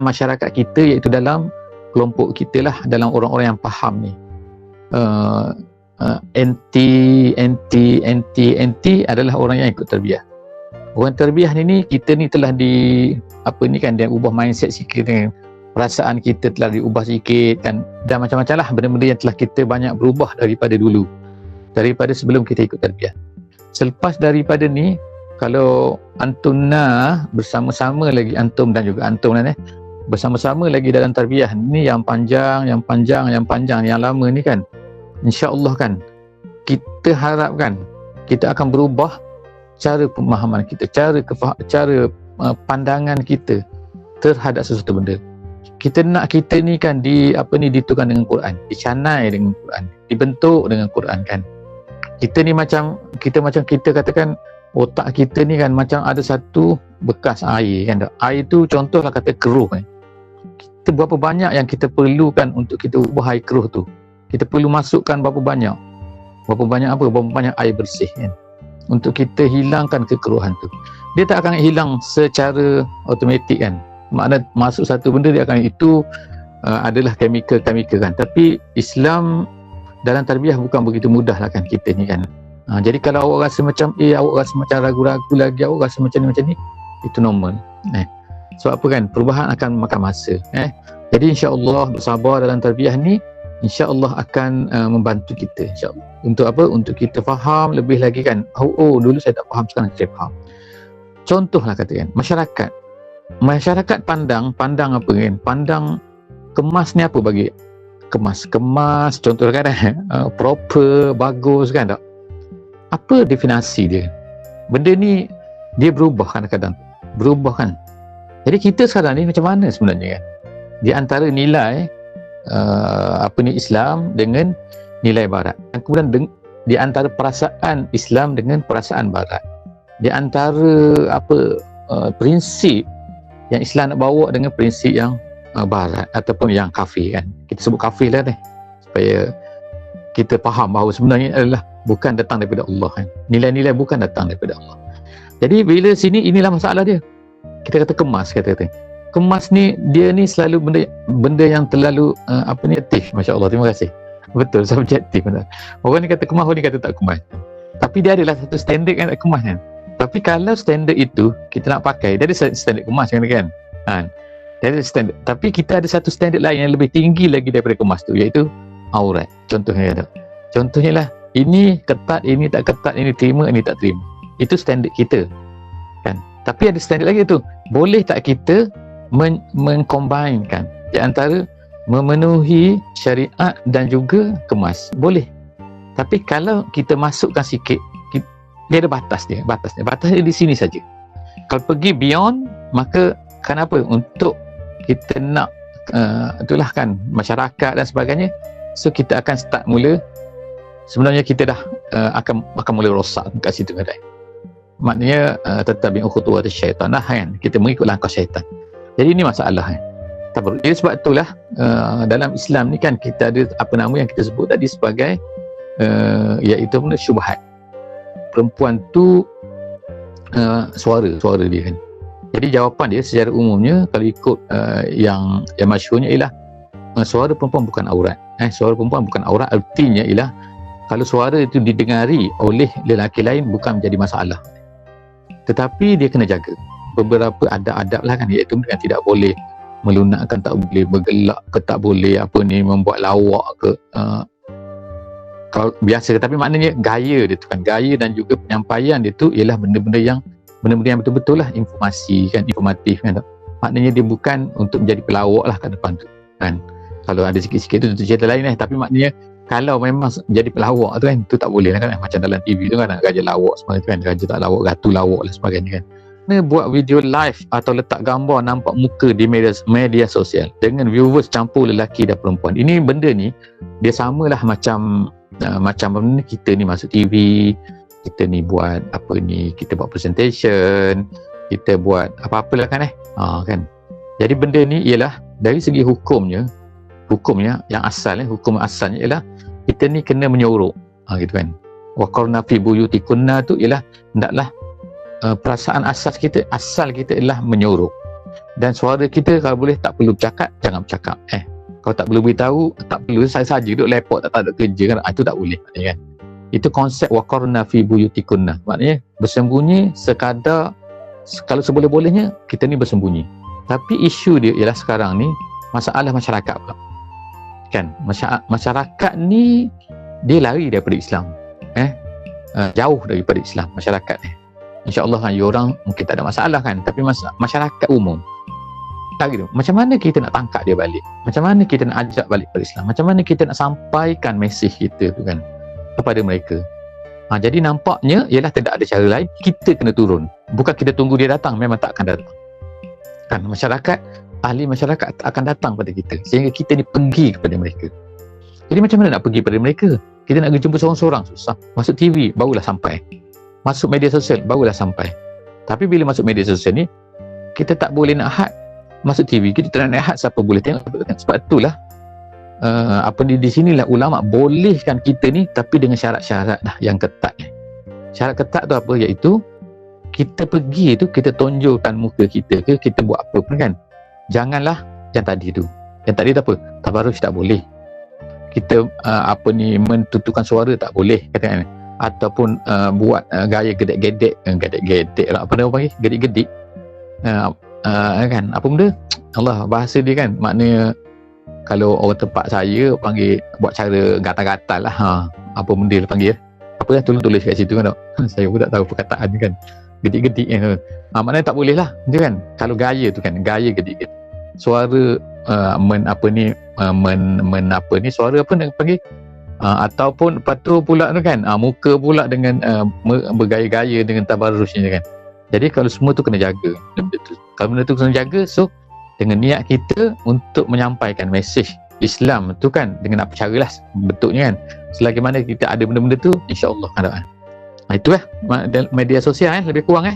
masyarakat kita, iaitu dalam kelompok kita lah, dalam orang-orang yang faham ni, anti adalah orang yang ikut tarbiyah. Orang tarbiyah ni kita ni telah dia ubah mindset sikit kan. Perasaan kita telah diubah sikit kan, dan macam-macam lah benda-benda yang telah kita banyak berubah daripada dulu, daripada sebelum kita ikut tarbiyah. Selepas daripada ni, kalau antum bersama-sama lagi, antum dan juga antum lah bersama-sama lagi dalam tarbiyah ni yang panjang, yang lama ni kan, insya-Allah kan, kita harapkan kita akan berubah cara pemahaman kita, cara pandangan kita terhadap sesuatu benda. Kita nak kita ni kan ditukar dengan Quran, dicanai dengan Quran, dibentuk dengan Quran kan. Kita katakan otak kita ni kan macam ada satu bekas air kan. Air tu contohlah kata keruh kan. Kita berapa banyak yang kita perlukan untuk kita ubah air keruh tu. Kita perlu masukkan berapa banyak air bersih kan, untuk kita hilangkan kekeruhan tu. Dia tak akan hilang secara automatik kan. Makna masuk satu benda dia akan adalah chemical kan. Tapi Islam dalam tarbiyah bukan begitu mudah lah kan kita ni kan. Jadi kalau awak rasa macam awak rasa macam ragu-ragu lagi, awak rasa macam ni, itu normal. Sebab apa kan, perubahan akan makan masa. Jadi insya-Allah bersabar dalam tarbiyah ni, insya-Allah akan membantu kita, insya-Allah. Untuk apa? Untuk kita faham lebih lagi kan. Dulu saya tak faham, sekarang saya faham. Contohlah katakan masyarakat pandang apa kan? Pandang kemas ni apa bagi? Kemas contohnya kan, proper, bagus kan tak? Apa definisi dia? Benda ni dia berubah kadang-kadang. Berubah kan. Jadi kita sekarang ni macam mana sebenarnya kan? Di antara nilai Islam dengan nilai barat. Dan kemudian di antara perasaan Islam dengan perasaan barat. Di antara prinsip yang Islam nak bawa dengan prinsip yang barat ataupun yang kafir kan. Kita sebut kafir lah ni supaya kita faham bahawa sebenarnya adalah bukan datang daripada Allah kan. Nilai-nilai bukan datang daripada Allah. Jadi bila inilah masalah dia. Kita kata kemas, kemas ni, dia ni selalu benda yang terlalu aktif. Masya-Allah, terima kasih. Betul, subjektif benar. Orang ni kata kemas, orang ni kata tak kemas. Tapi dia adalah satu standard yang tak kemas kan. Tapi kalau standard itu kita nak pakai, dia ada standard kemas kan. Dia ada standard. Tapi kita ada satu standard lain yang lebih tinggi lagi daripada kemas tu, iaitu aurat. Contohnya lah, ini ketat, ini tak ketat, ini terima, ini tak terima. Itu standard kita kan. Tapi ada standard lagi tu. Boleh tak kita mengcombine-kan di antara memenuhi syariat dan juga kemas? Boleh. Tapi kalau kita masukkan sikit, dia ada batas dia. Batasnya di sini saja. Kalau pergi beyond, maka kenapa? Untuk kita nak itulah kan, masyarakat dan sebagainya. So kita akan start mula, sebenarnya kita dah akan mula rosak kat situ kan. Maknanya tetabi khutuwat syaitan lah kan. Kita mengikut langkah syaitan. Jadi ini masalah kan. Jadi sebab itulah dalam Islam ni kan kita ada yang kita sebut tadi sebagai iaitu syubhat. Perempuan tu suara dia kan. Jadi jawapan dia secara umumnya kalau ikut yang masyhurnya ialah suara perempuan bukan aurat. Suara perempuan bukan aurat artinya ialah kalau suara itu didengari oleh lelaki lain bukan menjadi masalah. Tetapi dia kena jaga beberapa adab-adab lah kan, iaitu kan tidak boleh melunakkan, tak boleh bergelak ke, tak boleh membuat lawak ke, kalau biasa. Tapi maknanya gaya dia tu kan, gaya dan juga penyampaian dia tu ialah benda-benda yang betul-betul lah informatif kan. Maknanya dia bukan untuk menjadi pelawak lah kat depan tu kan. Kalau ada sikit-sikit tu cerita lain tapi maknanya kalau memang jadi pelawak tu kan, tu tak boleh lah kan. Macam dalam TV tu kan, raja lawak sebagainya kan, raja tak lawak, ratu lawak lah sebagainya kan. Buat video live atau letak gambar nampak muka di media sosial dengan viewers campur lelaki dan perempuan. Ini benda ni dia samalah macam kita ni masuk TV, kita ni buat kita buat presentation, kita buat apa-apalah kan kan. Jadi benda ni ialah dari segi hukumnya yang asalnya, hukum asalnya ialah kita ni kena menyorok gitu kan. Wa qarna fi buyutikunna tu ialah hendaklah perasaan asal kita ialah menyorok. Dan suara kita kalau boleh tak perlu bercakap, jangan bercakap. Kalau tak perlu beritahu, tak perlu saya saja duduk lepot, tak ada kerja kan, itu tak boleh maknanya kan. Itu konsep waqarna fi buyutikunna, maknanya bersembunyi sekadar kalau seboleh-bolehnya kita ni bersembunyi. Tapi isu dia ialah sekarang ni masalah masyarakat pula kan. Masyarakat ni dia lari daripada Islam, jauh daripada Islam masyarakat ni. InsyaAllah kan, orang mungkin tak ada masalah kan, tapi masyarakat umum tak gitu. Macam mana kita nak tangkap dia balik? Macam mana kita nak ajak balik pada Islam? Macam mana kita nak sampaikan mesej kita tu kan kepada mereka? Jadi nampaknya ialah tidak ada cara lain, kita kena turun. Bukan kita tunggu dia datang, memang tak akan datang kan. Ahli masyarakat akan datang pada kita, sehingga kita ni pergi kepada mereka. Jadi macam mana nak pergi pada mereka? Kita nak pergi jumpa seorang-seorang susah. Masuk TV barulah sampai, masuk media sosial barulah sampai. Tapi bila masuk media sosial ni, kita tak boleh nak had masuk TV, kita tak nak had siapa boleh tengok. Sebab itulah di sinilah ulama bolehkan kita ni, tapi dengan syarat-syarat yang ketat. Syarat ketat tu apa? Iaitu kita pergi tu, kita tonjolkan muka kita ke, kita buat apa pun kan. Janganlah yang tadi tu. Yang tadi tu apa? Tabarruj tak boleh. Kita mentutukan suara tak boleh katakan. Ataupun buat gaya gedek-gedek lah, apa nama panggil? Gedik-gedik. Kan? Apa benda? Allah, bahasa dia kan. Maknanya kalau orang tempat saya panggil buat cara gatal-gatal lah. Apa benda dia panggil? Apa lah, tolong tulis kat situ kan. Saya pun tak tahu perkataan kan. Gedik-gedik maknanya tak boleh lah dia kan. Kalau gaya tu kan, gaya gedik-gedik, suara suara apa nak panggil, ataupun lepas tu pula tu kan, muka pula dengan bergaya-gaya dengan tabarrujnya kan. Jadi kalau semua tu kena jaga benda tu. Kalau benda tu kena jaga, so dengan niat kita untuk menyampaikan mesej Islam tu kan, dengan apa caralah bentuknya kan. Selagi mana kita ada benda-benda tu, insya-Allah ada. Itu media sosial lebih kurang